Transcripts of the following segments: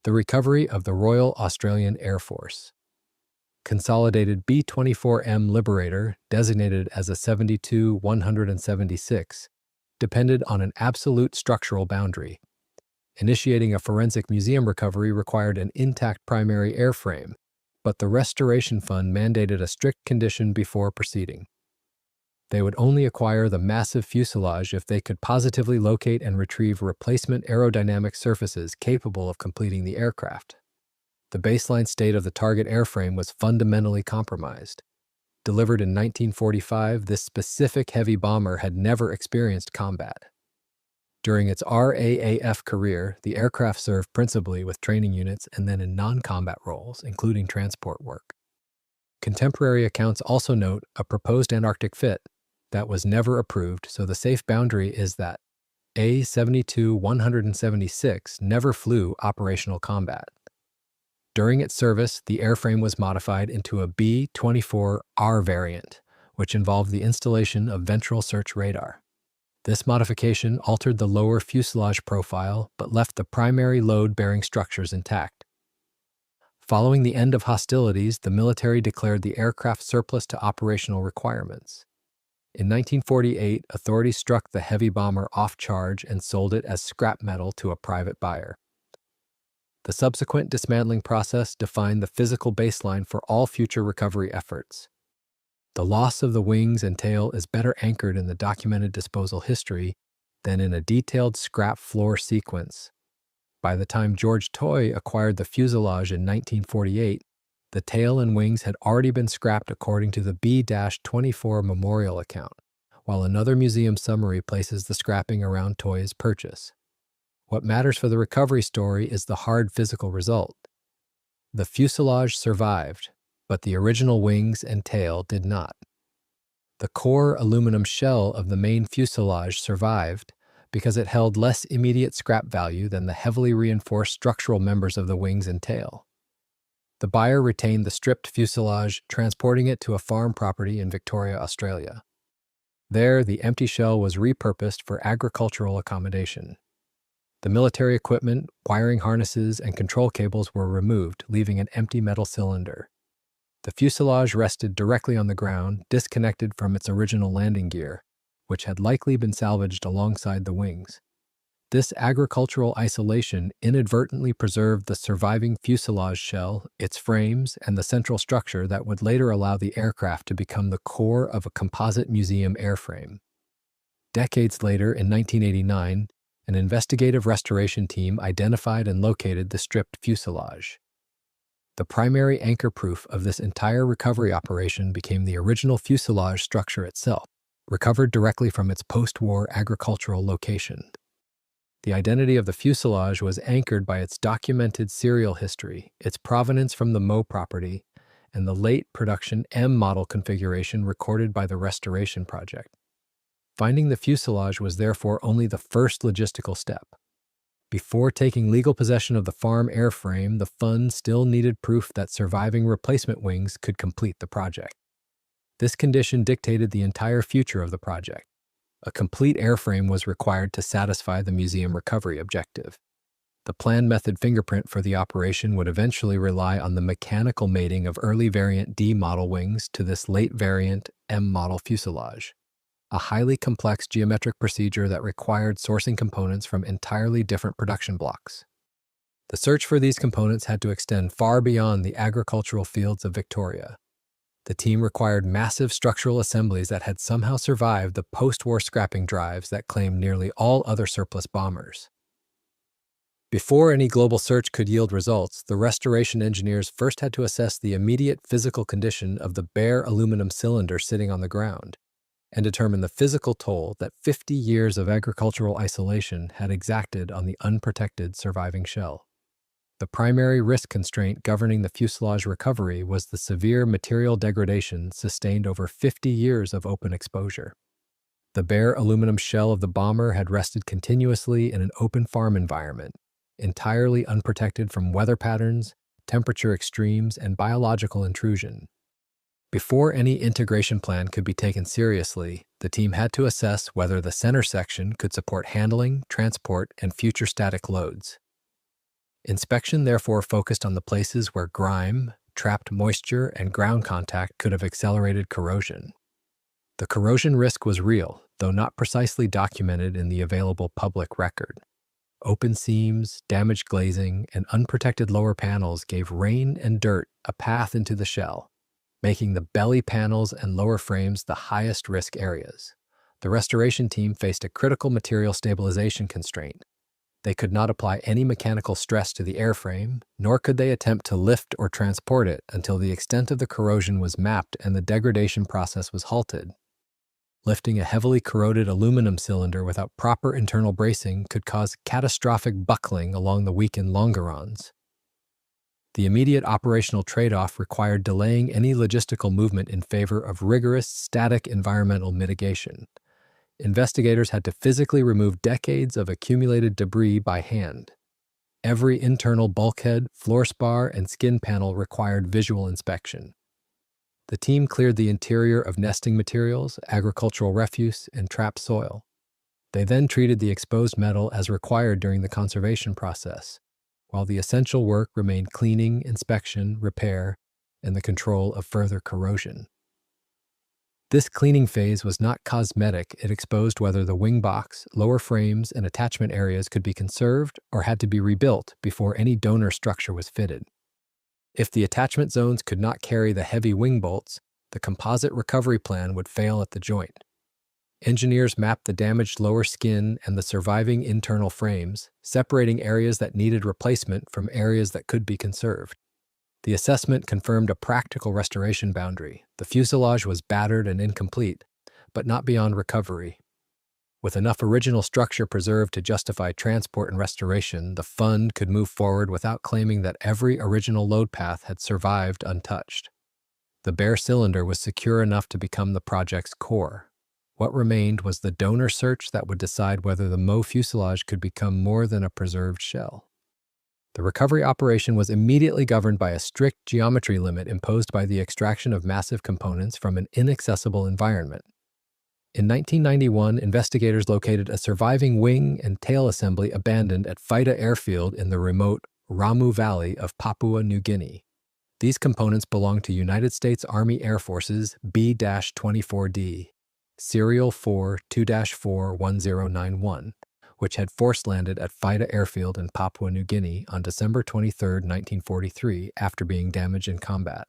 The recovery of the Royal Australian Air Force. Consolidated B-24M Liberator, designated as a 72-176, depended on an absolute structural boundary. Initiating a forensic museum recovery required an intact primary airframe, but the Restoration Fund mandated a strict condition before proceeding. They would only acquire the massive fuselage if they could positively locate and retrieve replacement aerodynamic surfaces capable of completing the aircraft. The baseline state of the target airframe was fundamentally compromised. Delivered in 1945, this specific heavy bomber had never experienced combat. During its RAAF career, the aircraft served principally with training units and then in non-combat roles, including transport work. Contemporary accounts also note a proposed Antarctic fit that was never approved, so the safe boundary is that A72-176 never flew operational combat. During its service, the airframe was modified into a B-24R variant, which involved the installation of ventral search radar. This modification altered the lower fuselage profile but left the primary load-bearing structures intact. Following the end of hostilities, the military declared the aircraft surplus to operational requirements. In 1948, authorities struck the heavy bomber off charge and sold it as scrap metal to a private buyer. The subsequent dismantling process defined the physical baseline for all future recovery efforts. The loss of the wings and tail is better anchored in the documented disposal history than in a detailed scrap floor sequence. By the time George Toy acquired the fuselage in 1948, the tail and wings had already been scrapped according to the B-24 memorial account, while another museum summary places the scrapping around Toy's purchase. What matters for the recovery story is the hard physical result. The fuselage survived, but the original wings and tail did not. The core aluminum shell of the main fuselage survived because it held less immediate scrap value than the heavily reinforced structural members of the wings and tail. The buyer retained the stripped fuselage, transporting it to a farm property in Victoria, Australia. There, the empty shell was repurposed for agricultural accommodation. The military equipment, wiring harnesses, and control cables were removed, leaving an empty metal cylinder. The fuselage rested directly on the ground, disconnected from its original landing gear, which had likely been salvaged alongside the wings. This agricultural isolation inadvertently preserved the surviving fuselage shell, its frames, and the central structure that would later allow the aircraft to become the core of a composite museum airframe. Decades later, in 1989, an investigative restoration team identified and located the stripped fuselage. The primary anchor proof of this entire recovery operation became the original fuselage structure itself, recovered directly from its post-war agricultural location. The identity of the fuselage was anchored by its documented serial history, its provenance from the Mo property, and the late production M model configuration recorded by the restoration project. Finding the fuselage was therefore only the first logistical step. Before taking legal possession of the farm airframe, the fund still needed proof that surviving replacement wings could complete the project. This condition dictated the entire future of the project. A complete airframe was required to satisfy the museum recovery objective. The planned method fingerprint for the operation would eventually rely on the mechanical mating of early variant D model wings to this late variant M model fuselage, a highly complex geometric procedure that required sourcing components from entirely different production blocks. The search for these components had to extend far beyond the agricultural fields of Victoria. The team required massive structural assemblies that had somehow survived the post-war scrapping drives that claimed nearly all other surplus bombers. Before any global search could yield results, the restoration engineers first had to assess the immediate physical condition of the bare aluminum cylinder sitting on the ground and determine the physical toll that 50 years of agricultural isolation had exacted on the unprotected surviving shell. The primary risk constraint governing the fuselage recovery was the severe material degradation sustained over 50 years of open exposure. The bare aluminum shell of the bomber had rested continuously in an open farm environment, entirely unprotected from weather patterns, temperature extremes, and biological intrusion. Before any integration plan could be taken seriously, the team had to assess whether the center section could support handling, transport, and future static loads. Inspection therefore focused on the places where grime, trapped moisture, and ground contact could have accelerated corrosion. The corrosion risk was real, though not precisely documented in the available public record. Open seams, damaged glazing, and unprotected lower panels gave rain and dirt a path into the shell, making the belly panels and lower frames the highest risk areas. The restoration team faced a critical material stabilization constraint. They could not apply any mechanical stress to the airframe, nor could they attempt to lift or transport it until the extent of the corrosion was mapped and the degradation process was halted. Lifting a heavily corroded aluminum cylinder without proper internal bracing could cause catastrophic buckling along the weakened longerons. The immediate operational trade-off required delaying any logistical movement in favor of rigorous static environmental mitigation. Investigators had to physically remove decades of accumulated debris by hand. Every internal bulkhead, floor spar, and skin panel required visual inspection. The team cleared the interior of nesting materials, agricultural refuse, and trapped soil. They then treated the exposed metal as required during the conservation process, while the essential work remained cleaning, inspection, repair, and the control of further corrosion. This cleaning phase was not cosmetic. It exposed whether the wing box, lower frames, and attachment areas could be conserved or had to be rebuilt before any donor structure was fitted. If the attachment zones could not carry the heavy wing bolts, the composite recovery plan would fail at the joint. Engineers mapped the damaged lower skin and the surviving internal frames, separating areas that needed replacement from areas that could be conserved. The assessment confirmed a practical restoration boundary. The fuselage was battered and incomplete, but not beyond recovery. With enough original structure preserved to justify transport and restoration, the fund could move forward without claiming that every original load path had survived untouched. The bare cylinder was secure enough to become the project's core. What remained was the donor search that would decide whether the MO fuselage could become more than a preserved shell. The recovery operation was immediately governed by a strict geometry limit imposed by the extraction of massive components from an inaccessible environment. In 1991, investigators located a surviving wing and tail assembly abandoned at Faita Airfield in the remote Ramu Valley of Papua New Guinea. These components belonged to United States Army Air Force's B-24D, Serial 4-2-41091, which had force-landed at Faita Airfield in Papua New Guinea on December 23, 1943, after being damaged in combat.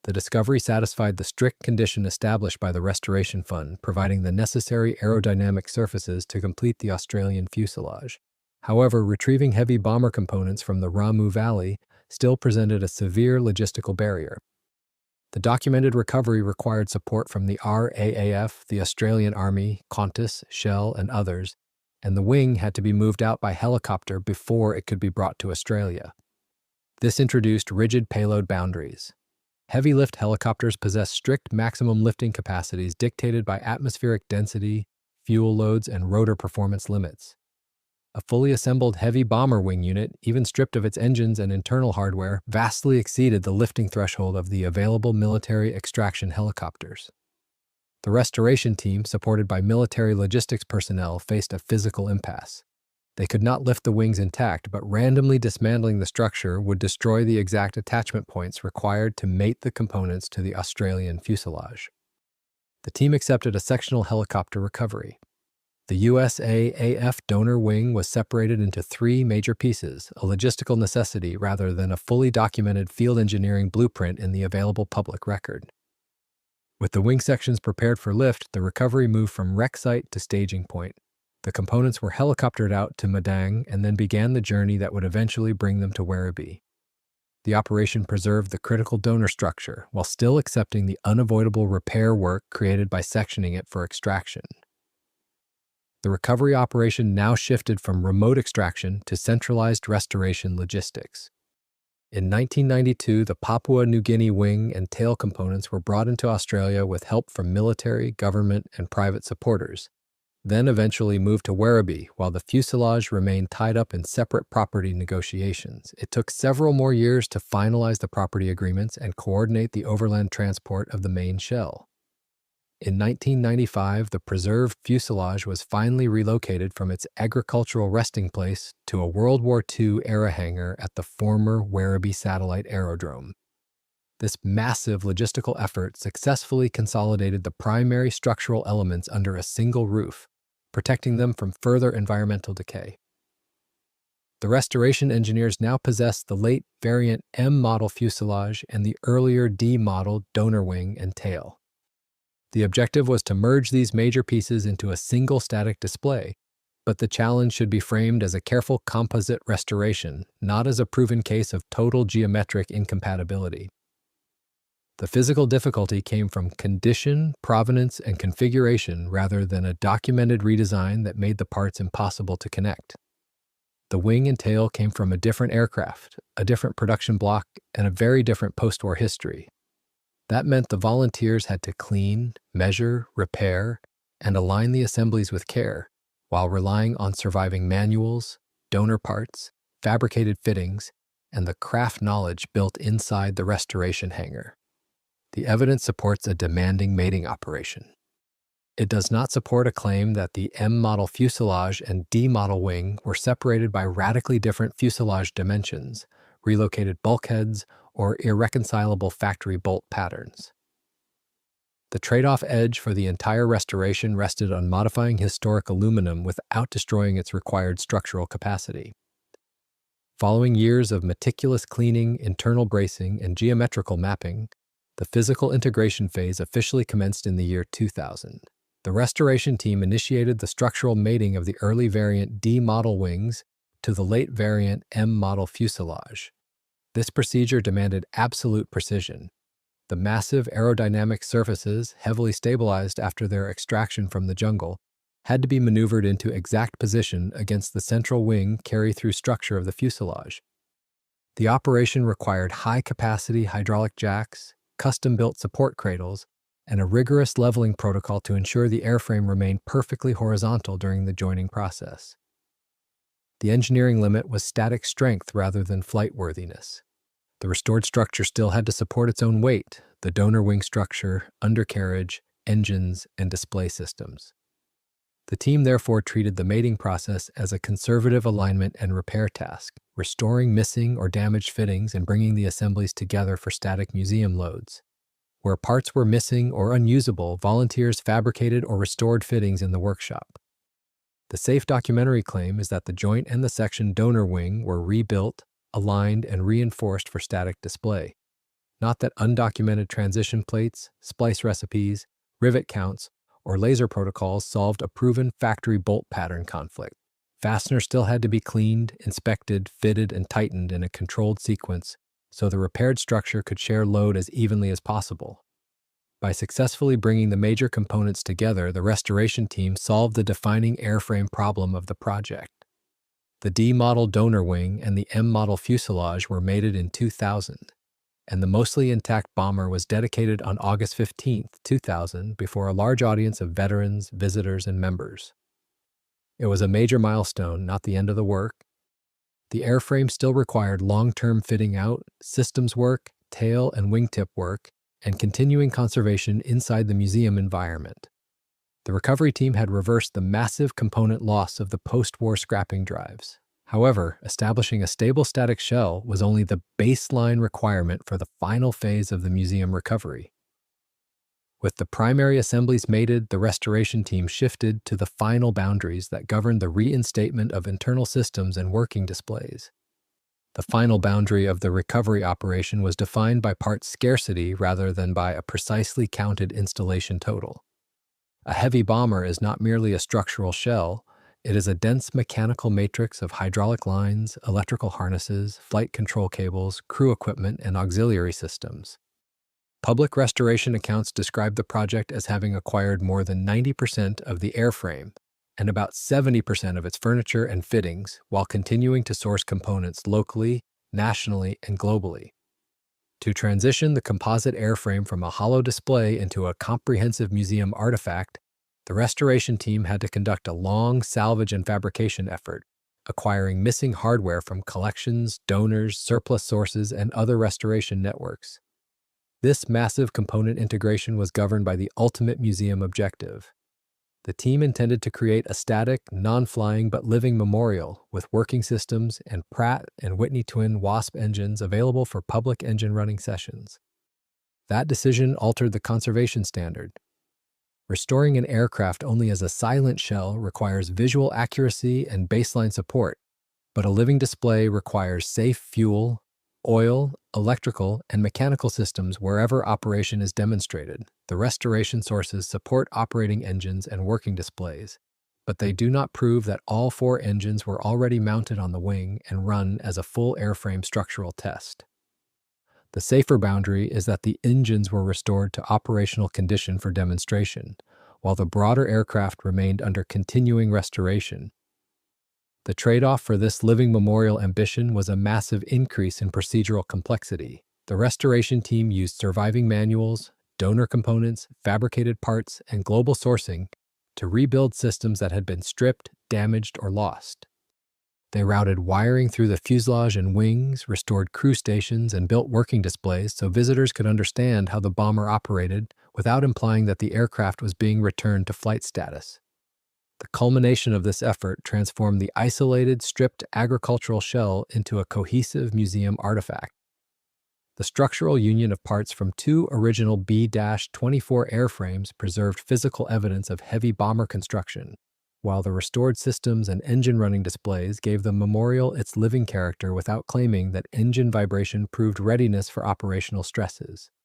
The discovery satisfied the strict condition established by the Restoration Fund, providing the necessary aerodynamic surfaces to complete the Australian fuselage. However, retrieving heavy bomber components from the Ramu Valley still presented a severe logistical barrier. The documented recovery required support from the RAAF, the Australian Army, Qantas, Shell, and others, and the wing had to be moved out by helicopter before it could be brought to Australia. This introduced rigid payload boundaries. Heavy lift helicopters possess strict maximum lifting capacities dictated by atmospheric density, fuel loads, and rotor performance limits. A fully assembled heavy bomber wing unit, even stripped of its engines and internal hardware, vastly exceeded the lifting threshold of the available military extraction helicopters. The restoration team, supported by military logistics personnel, faced a physical impasse. They could not lift the wings intact, but randomly dismantling the structure would destroy the exact attachment points required to mate the components to the Australian fuselage. The team accepted a sectional helicopter recovery. The USAAF donor wing was separated into 3 major pieces, a logistical necessity rather than a fully documented field engineering blueprint in the available public record. With the wing sections prepared for lift, the recovery moved from wreck site to staging point. The components were helicoptered out to Madang and then began the journey that would eventually bring them to Werribee. The operation preserved the critical donor structure while still accepting the unavoidable repair work created by sectioning it for extraction. The recovery operation now shifted from remote extraction to centralized restoration logistics. In 1992, the Papua New Guinea wing and tail components were brought into Australia with help from military, government, and private supporters, then eventually moved to Werribee while the fuselage remained tied up in separate property negotiations. It took several more years to finalize the property agreements and coordinate the overland transport of the main shell. In 1995, the preserved fuselage was finally relocated from its agricultural resting place to a World War II-era hangar at the former Werribee Satellite Aerodrome. This massive logistical effort successfully consolidated the primary structural elements under a single roof, protecting them from further environmental decay. The restoration engineers now possess the late variant M model fuselage and the earlier D model donor wing and tail. The objective was to merge these major pieces into a single static display, but the challenge should be framed as a careful composite restoration, not as a proven case of total geometric incompatibility. The physical difficulty came from condition, provenance, and configuration rather than a documented redesign that made the parts impossible to connect. The wing and tail came from a different aircraft, a different production block, and a very different post-war history. That meant the volunteers had to clean, measure, repair, and align the assemblies with care, while relying on surviving manuals, donor parts, fabricated fittings, and the craft knowledge built inside the restoration hangar. The evidence supports a demanding mating operation. It does not support a claim that the M model fuselage and D model wing were separated by radically different fuselage dimensions, relocated bulkheads, or irreconcilable factory bolt patterns. The trade-off edge for the entire restoration rested on modifying historic aluminum without destroying its required structural capacity. Following years of meticulous cleaning, internal bracing, and geometrical mapping, the physical integration phase officially commenced in the year 2000. The restoration team initiated the structural mating of the early variant D model wings to the late variant M model fuselage. This procedure demanded absolute precision. The massive aerodynamic surfaces, heavily stabilized after their extraction from the jungle, had to be maneuvered into exact position against the central wing carry-through structure of the fuselage. The operation required high-capacity hydraulic jacks, custom-built support cradles, and a rigorous leveling protocol to ensure the airframe remained perfectly horizontal during the joining process. The engineering limit was static strength rather than flight worthiness. The restored structure still had to support its own weight, the donor wing structure, undercarriage, engines, and display systems. The team therefore treated the mating process as a conservative alignment and repair task, restoring missing or damaged fittings and bringing the assemblies together for static museum loads. Where parts were missing or unusable, volunteers fabricated or restored fittings in the workshop. The safe documentary claim is that the joint and the section donor wing were rebuilt, aligned, and reinforced for static display. Not that undocumented transition plates, splice recipes, rivet counts, or laser protocols solved a proven factory bolt pattern conflict. Fasteners still had to be cleaned, inspected, fitted, and tightened in a controlled sequence so the repaired structure could share load as evenly as possible. By successfully bringing the major components together, the restoration team solved the defining airframe problem of the project. The D model donor wing and the M model fuselage were mated in 2000, and the mostly intact bomber was dedicated on August 15, 2000, before a large audience of veterans, visitors, and members. It was a major milestone, not the end of the work. The airframe still required long-term fitting out, systems work, tail and wingtip work, and continuing conservation inside the museum environment. The recovery team had reversed the massive component loss of the post-war scrapping drives. However, establishing a stable static shell was only the baseline requirement for the final phase of the museum recovery. With the primary assemblies mated, the restoration team shifted to the final boundaries that governed the reinstatement of internal systems and working displays. The final boundary of the recovery operation was defined by part scarcity rather than by a precisely counted installation total. A heavy bomber is not merely a structural shell, it is a dense mechanical matrix of hydraulic lines, electrical harnesses, flight control cables, crew equipment, and auxiliary systems. Public restoration accounts describe the project as having acquired more than 90% of the airframe and about 70% of its furniture and fittings, while continuing to source components locally, nationally, and globally. To transition the composite airframe from a hollow display into a comprehensive museum artifact, the restoration team had to conduct a long salvage and fabrication effort, acquiring missing hardware from collections, donors, surplus sources, and other restoration networks. This massive component integration was governed by the ultimate museum objective. The team intended to create a static, non-flying but living memorial with working systems and Pratt and Whitney twin Wasp engines available for public engine running sessions. That decision altered the conservation standard. Restoring an aircraft only as a silent shell requires visual accuracy and baseline support, but a living display requires safe fuel, oil, electrical, and mechanical systems wherever operation is demonstrated. The restoration sources support operating engines and working displays, but they do not prove that all 4 engines were already mounted on the wing and run as a full airframe structural test. The safer boundary is that the engines were restored to operational condition for demonstration, while the broader aircraft remained under continuing restoration. The trade-off for this living memorial ambition was a massive increase in procedural complexity. The restoration team used surviving manuals, donor components, fabricated parts, and global sourcing to rebuild systems that had been stripped, damaged, or lost. They routed wiring through the fuselage and wings, restored crew stations, and built working displays so visitors could understand how the bomber operated without implying that the aircraft was being returned to flight status. The culmination of this effort transformed the isolated, stripped agricultural shell into a cohesive museum artifact. The structural union of parts from 2 original B-24 airframes preserved physical evidence of heavy bomber construction, while the restored systems and engine running displays gave the memorial its living character without claiming that engine vibration proved readiness for operational stresses.